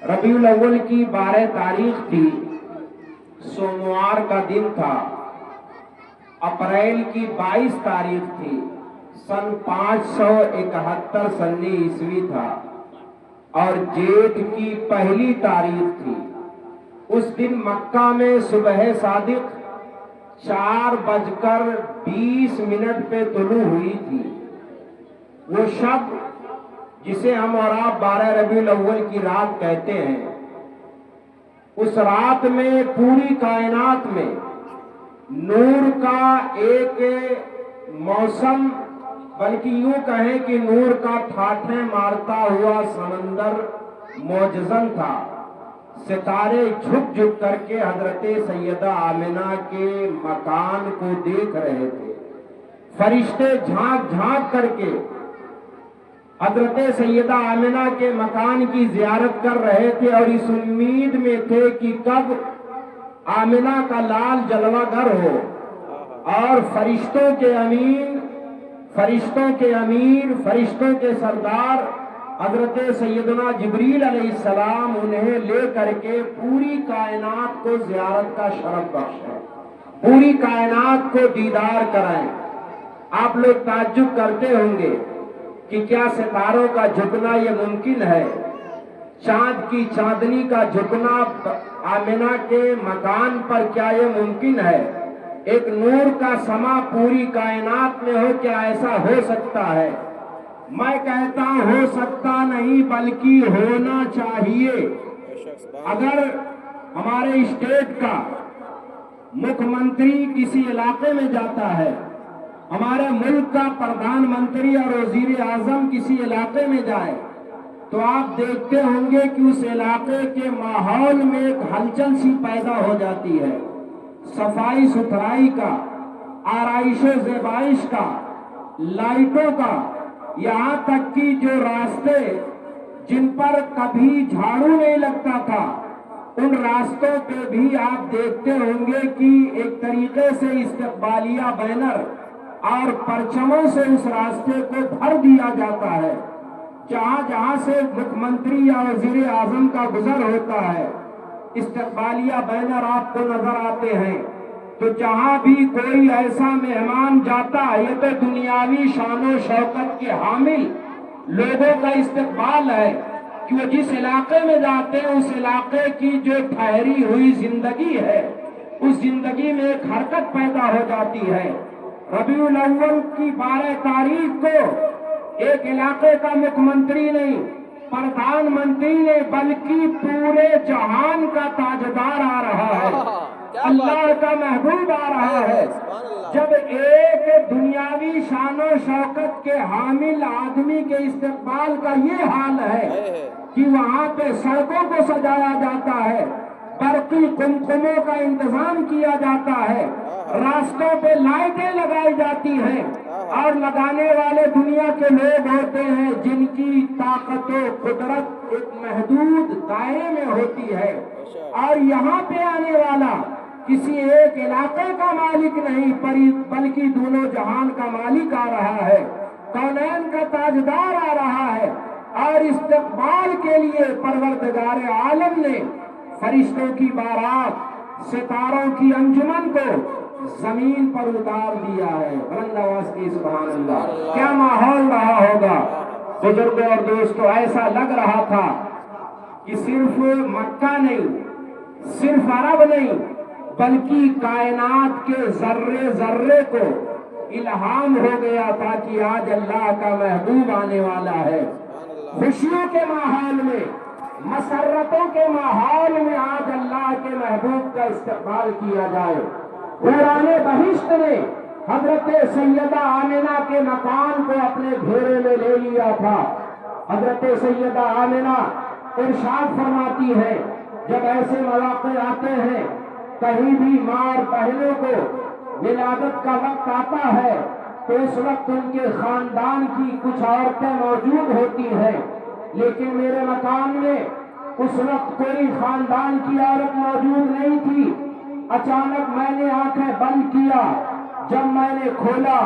ربیع الاول کی 12 تاریخ تھی، سوموار کا دن تھا۔ اپریل کی 22 تاریخ تھی، سن 571 سنی عیسوی تھا، اور جیٹھ کی پہلی تاریخ تھی۔ اس دن مکہ میں صبح صادق 4:20 پہ طلوع ہوئی تھی۔ وہ شب جسے ہم اور آپ 12 ربیع الاول کی رات کہتے ہیں، اس رات میں پوری کائنات میں نور کا ایک موسم، بلکہ یوں کہیں کہ نور کا ٹھاٹھیں مارتا ہوا سمندر معجزن تھا۔ ستارے جھک جھک کر کے حضرت سیدہ آمنہ کے مکان کو دیکھ رہے تھے۔ فرشتے جھانک جھانک کر کے حضرت سیدہ آمنہ کے مکان کی زیارت کر رہے تھے، اور اس امید میں تھے کہ کب آمنہ کا لال جلوہ گر ہو اور فرشتوں کے امیر، فرشتوں کے سردار حضرت سیدنا جبریل علیہ السلام انہیں لے کر کے پوری کائنات کو زیارت کا شرف بخشیں، پوری کائنات کو دیدار کرائیں۔ آپ لوگ تعجب کرتے ہوں گے کہ کیا ستاروں کا جھکنا یہ ممکن ہے؟ چاند کی چاندنی کا جھکنا آمنہ کے مکان پر کیا یہ ممکن ہے؟ ایک نور کا سما پوری کائنات میں ہو، کیا ایسا ہو سکتا ہے؟ میں کہتا ہوں ہو سکتا نہیں بلکہ ہونا چاہیے۔ اگر ہمارے اسٹیٹ کا مکھ منتری کسی علاقے میں جاتا ہے، ہمارے ملک کا پردھان منتری اور وزیر اعظم کسی علاقے میں جائے، تو آپ دیکھتے ہوں گے کہ اس علاقے کے ماحول میں ایک ہلچل سی پیدا ہو جاتی ہے، صفائی ستھرائی کا، آرائش و زیبائش کا، لائٹوں کا، یہاں تک کہ جو راستے جن پر کبھی جھاڑو نہیں لگتا تھا، ان راستوں پہ بھی آپ دیکھتے ہوں گے کہ ایک طریقے سے استقبالیہ بینر اور پرچموں سے اس راستے کو بھر دیا جاتا ہے۔ جہاں جہاں سے مکھ منتری یا وزیر اعظم کا گزر ہوتا ہے، استقبالیہ بینر آپ کو نظر آتے ہیں۔ تو جہاں بھی کوئی ایسا مہمان جاتا ہے، یہ تو دنیاوی شان و شوکت کے حامل لوگوں کا استقبال ہے کہ وہ جس علاقے میں جاتے ہیں اس علاقے کی جو ٹھہری ہوئی زندگی ہے، اس زندگی میں ایک حرکت پیدا ہو جاتی ہے۔ ربیع الاول کی 12 تاریخ کو ایک علاقے کا مکھ منتری نہیں، پردھان منتری نہیں، بلکہ پورے جہان کا تاجدار آ رہا ہے، اللہ کا محبوب آ رہا ہے۔ جب ایک دنیاوی شان و شوکت کے حامل آدمی کے استقبال کا یہ حال ہے کہ وہاں پہ سڑکوں کو سجایا جاتا ہے، برقی قمقموں کا انتظام کیا جاتا ہے، راستوں پہ لائٹیں لگائی جاتی ہیں، اور لگانے والے دنیا کے لوگ ہوتے ہیں جن کی طاقت و قدرت ایک محدود دائرے میں ہوتی ہے، اور یہاں پہ آنے والا کسی ایک علاقے کا مالک نہیں بلکہ دونوں جہان کا مالک آ رہا ہے، کونین کا تاجدار آ رہا ہے۔ اور استقبال کے لیے پروردگار عالم نے فرشتوں کی بارات، ستاروں کی انجمن کو زمین پر اتار دیا ہے۔ بلند آواز کی سبحان اللہ۔ کیا ماحول رہا ہوگا بزرگوں اور دوستوں؟ ایسا لگ رہا تھا کہ صرف مکہ نہیں، صرف عرب نہیں، بلکہ کائنات کے ذرے ذرے کو الہام ہو گیا تھا کہ آج اللہ کا محبوب آنے والا ہے۔ خوشیوں کے ماحول میں، مسرتوں کے ماحول میں آج اللہ کے محبوب کا استقبال کیا جائے۔ حوران بہشت نے حضرت سیدہ آمنہ کے مکان کو اپنے گھیرے میں لے لیا تھا۔ حضرت سیدہ آمنہ ارشاد فرماتی ہے، جب ایسے مواقع آتے ہیں، کہیں بھی ماں اور بہنوں کو ولادت کا وقت آتا ہے، تو اس وقت ان کے خاندان کی کچھ عورتیں موجود ہوتی ہیں، لیکن میرے مکان میں اس وقت کوئی خاندان کی عورت موجود نہیں تھی۔ اچانک میں نے آنکھیں بند کیا، جب میں نے کھولا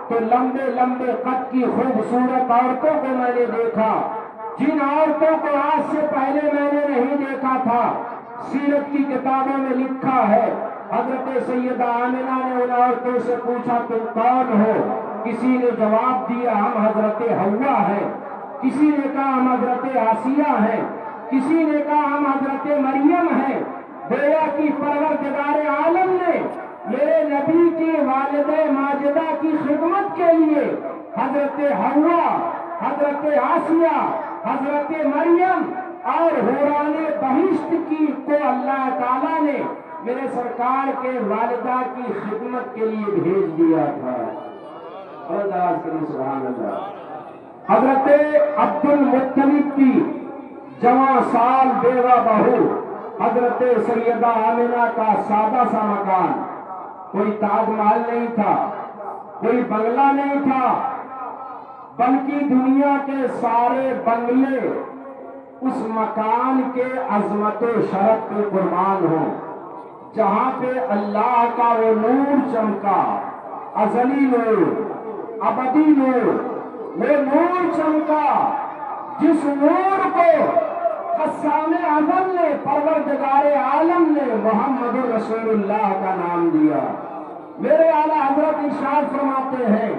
تو لمبے لمبے قد کی خوبصورت عورتوں کو میں نے دیکھا، جن عورتوں کو آج سے پہلے میں نے پوچھا تھا، سیرت کی کتابوں میں لکھا ہے حضرت سیدہ آمنہ نے ان عورتوں سے پوچھا تم کون ہو؟ کسی نے جواب دیا ہم حضرت حوا ہیں، کسی نے کہا ہم حضرت آسیہ ہیں، کسی نے کہا ہم حضرت مریم ہیں۔ گویا کی پروردگار عالم نے میرے نبی کی والدہ ماجدہ کی خدمت کے لیے حضرت حوا، حضرت آسیہ، حضرت مریم اور حوران بہشت کی کو اللہ تعالیٰ نے میرے سرکار کے والدہ کی خدمت کے لیے بھیج دیا تھا۔ سبحان اللہ۔ حضرت عبد المطلب کی جوان سال بیوہ بہو حضرت سیدہ آمنہ کا سادہ سا مکان، کوئی تاج محل نہیں تھا، کوئی بنگلہ نہیں تھا، بلکہ دنیا کے سارے بنگلے اس مکان کے عظمت و شرف پہ قربان ہوں، جہاں پہ اللہ کا وہ نور چمکا، ازلی نور، ابدی نور، وہ نور چمکا جس نور کو قسام اعظم نے، پروردگار عالم نے محمد رسول اللہ کا نام دیا۔ میرے اعلیٰ حضرت ارشاد فرماتے ہیں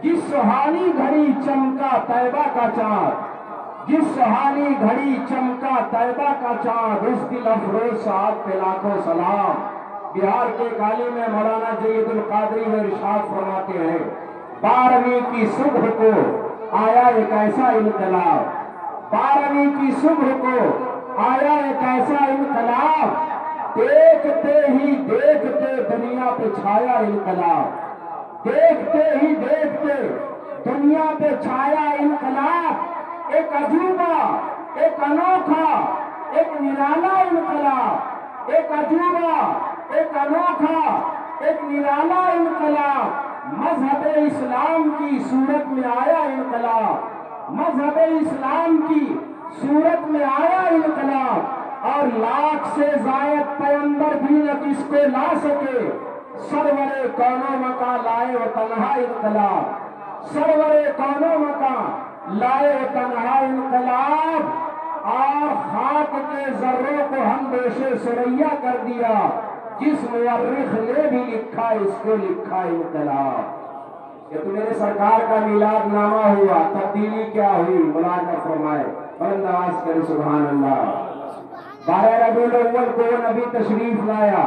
جس سہانی گھڑی چمکا طیبہ کا چاند، جس سہانی گھڑی چمکا طیبہ کا چاند، اس دل افروز سعادت پہ لاکھوں سلام۔ بہار کے کالی میں مولانا جید القادری میں ارشاد فرماتے ہیں 12ویں کی صبح کو آیا ایک ایسا انقلاب، 12ویں کی صبح کو آیا ایک ایسا انقلاب، دیکھتے ہی دیکھتے دنیا پہ چھایا انقلاب، دیکھتے ہی دیکھتے دنیا پہ چھایا انقلاب، ایک عجوبہ، ایک انوکھا، ایک نرالا انقلاب، ایک عجوبہ، ایک انوکھا، ایک نرالا انقلاب، مذہب اسلام کی صورت میں آیا انقلاب، مذہب اسلام کی صورت میں آیا انقلاب، اور لاکھ سے زائد پیغمبر بھی نہ کس کو لا سکے، سرور کونو مکان لائے و تنہا انقلاب، سرور کونو مکان لائے و تنہا انقلاب، اور خاک کے ذروں کو ہم دوشے سریا کر دیا، جس مورخ نے بھی لکھا اس کو لکھا انقلاب۔ یہ تو میرے سرکار کا میلاد نامہ ہوا، تبدیلی کیا ہوئی؟ ملاحظہ فرمائے، بلند آواز کرے سبحان اللہ۔ 12 ربیع الاول کو وہ نبی تشریف لایا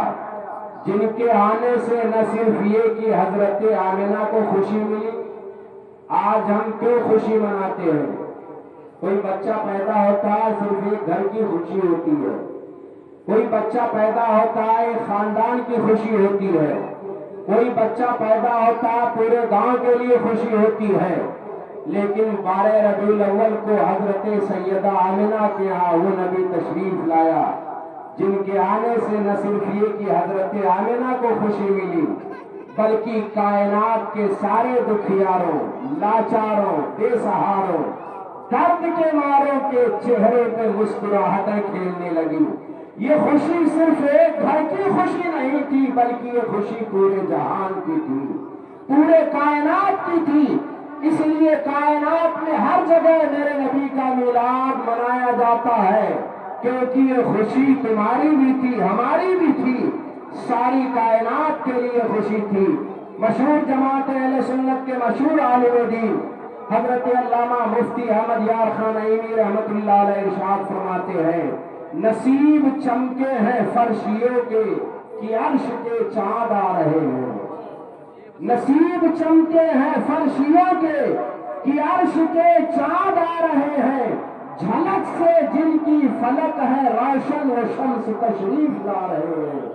جن کے آنے سے نہ صرف یہ کہ حضرت آمنہ کو خوشی ملی، آج ہم کیوں خوشی مناتے ہیں؟ کوئی بچہ پیدا ہوتا ہے صرف ایک گھر کی خوشی ہوتی ہے، کوئی بچہ پیدا ہوتا ہے ایک خاندان کی خوشی ہوتی ہے، کوئی بچہ پیدا ہوتا ہے پورے گاؤں کے لیے خوشی ہوتی ہے، لیکن 12 ربیع الاول کو حضرت سیدہ آمنہ کے ہاں وہ نبی تشریف لایا جن کے آنے سے نہ صرف یہ کہ حضرت آمنہ کو خوشی ملی، بلکہ کائنات کے سارے دکھیاروں، لاچاروں، بے سہاروں، درد کے ماروں کے چہرے پہ مسکراہٹیں کھیلنے لگی۔ یہ خوشی صرف ایک گھر کی خوشی نہیں تھی، بلکہ یہ خوشی پورے جہان کی تھی، پورے کائنات کی تھی۔ اس لیے کائنات میں ہر جگہ میرے نبی کا میلاد منایا جاتا ہے، کیونکہ یہ خوشی تمہاری بھی تھی، ہماری بھی تھی، ساری کائنات کے لیے خوشی تھی۔ مشہور جماعت اہل سنت کے مشہور عالم دین حضرت علامہ مفتی احمد یار خان نعیمی رحمت اللہ علیہ ارشاد فرماتے ہیں نصیب چمکے ہیں فرشیوں کے کہ عرش کے چاند آ رہے ہیں، نصیب چمکے ہیں فرشیوں کے کہ عرش کے چاند آ رہے ہیں، جھلک سے جن کی فلک ہے روشن وہ شمس تشریف لا رہے ہیں،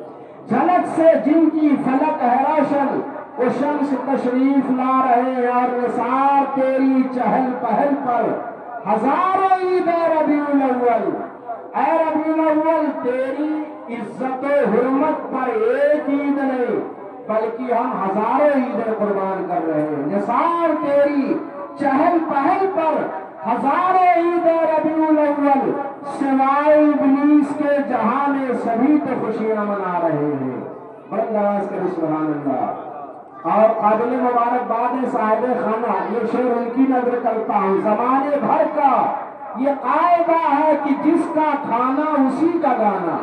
جھلک سے جن کی فلک ہے روشن وہ شمس تشریف لا رہے ہیں، اور نثار تیری چہل پہل پر ہزاروں عید ہے ربیع الاول، اے ربیع الاول تیری عزت و حرمت پر ایک عید نہیں بلکہ ہم ہزاروں عیدیں قربان کر رہے ہیں، نثار تیری چہل پہل پر ہزاروں عید ربیع الاول، سوائے ابلیس کے جہاں میں سبھی تو خوشیاں منا رہے ہیں۔ بلند آواز کرے سبحان اللہ۔ اور قابل مبارکباد صاحب خانہ، یہ شعر ان کی نظر کرتا ہوں، زمانے بھر کا یہ قاعدہ ہے کہ جس کا کھانا اسی کا گانا،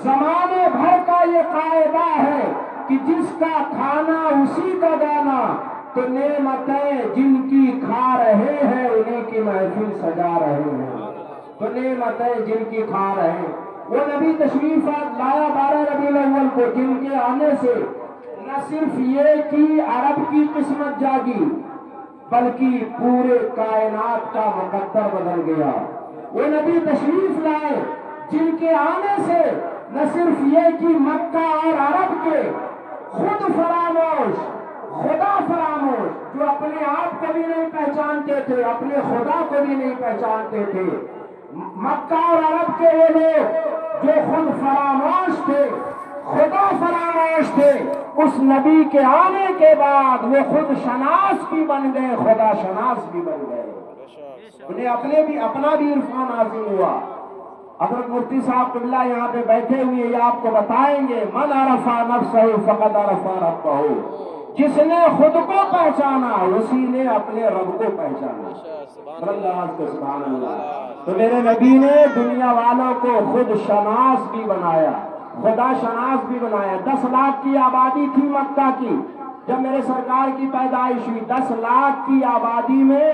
زمانے بھر کا یہ قاعدہ ہے کہ جس کا کھانا اسی کا گانا، تو نعمتیں جن کی کھا رہے ہیں انہیں کی محفل سجا رہے ہیں، تو نعمتیں جن کی کھا رہے ہیں۔ وہ نبی تشریف لایا 12 ربیع الاول کو، جن کے آنے سے نہ صرف یہ کہ عرب کی قسمت جاگی بلکہ پورے کائنات کا مقدر بدل گیا۔ وہ نبی تشریف لائے جن کے آنے سے نہ صرف یہ کہ مکہ اور عرب کے خود فراموش، خدا فراموش، جو اپنے آپ کو بھی نہیں پہچانتے تھے، اپنے خدا کو بھی نہیں پہچانتے تھے، مکہ اور عرب کے وہ لوگ جو خود فراموش تھے، خدا فراموش تھے، اس نبی کے آنے کے بعد وہ خود شناس بھی بن گئے، خدا شناس بھی بن گئے، انہیں اپنا بھی عرفان حاصل ہوا۔ حضرت مفتی صاحب قبلہ یہاں پہ بیٹھے ہوئے یہ آپ کو بتائیں گے، من عرف نفسہ فقد عرف ربہ، جس نے خود کو پہچانا اسی نے اپنے رب کو پہچانا۔ سبحان اللہ۔ تو میرے نبی نے دنیا والوں کو خود شناس بھی بنایا، خدا شناس بھی بنایا۔ 10 لاکھ کی آبادی تھی مکہ کی جب میرے سرکار کی پیدائش ہوئی، 10 لاکھ کی آبادی میں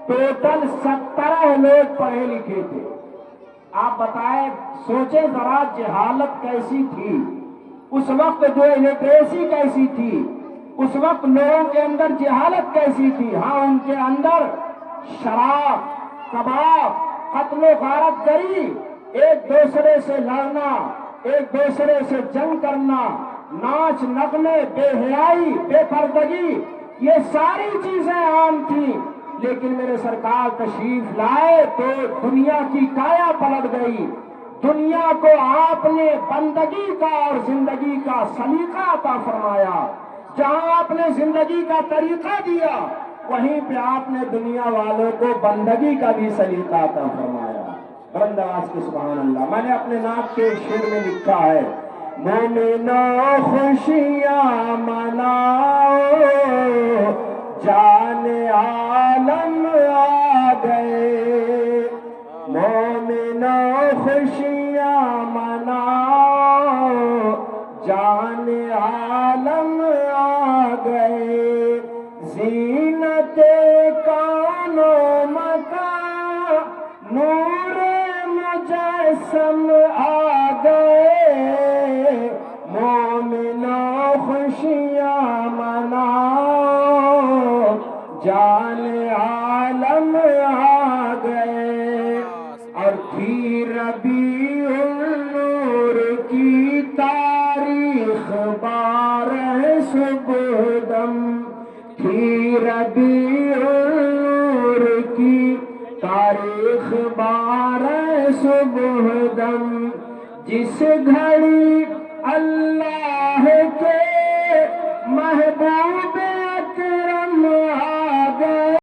ٹوٹل 17 لوگ پڑھے لکھے تھے۔ آپ بتائیں، سوچیں ذرا جہالت کیسی تھی اس وقت، جو الٹریسی کیسی تھی اس وقت، لوگوں کے اندر جہالت کیسی تھی۔ ہاں، ان کے اندر شراب، کباب، قتل و غارت گری، ایک دوسرے سے لڑنا، ایک دوسرے سے جنگ کرنا، ناچ نغمے، بے حیائی، بے پردگی، یہ ساری چیزیں عام تھیں۔ لیکن میرے سرکار تشریف لائے تو دنیا کی کایا پلٹ گئی، دنیا کو آپ نے بندگی کا اور زندگی کا سلیقہ عطا فرمایا۔ جہاں آپ نے زندگی کا طریقہ دیا، وہیں پہ آپ نے دنیا والوں کو بندگی کا بھی سلیقہ عطا فرمایا۔ بلند آواز کے سبحان اللہ۔ میں نے اپنے نعت کے شعر میں لکھا ہے، مومنو خوشیاں مناؤ، جان عالم آ گئے، مومنو خوشیاں مناؤ، جان عالم آ گئے، زینت کون و مکان نور مجسم آ گئے، مومنو خوشیاں مناؤ، جان عالم آ گئے۔ اور تھی ربیع النور کی تاریخ 12 صبحدم، تھی ربیع النور کی تاریخ 12 صبحدم، جس گھڑی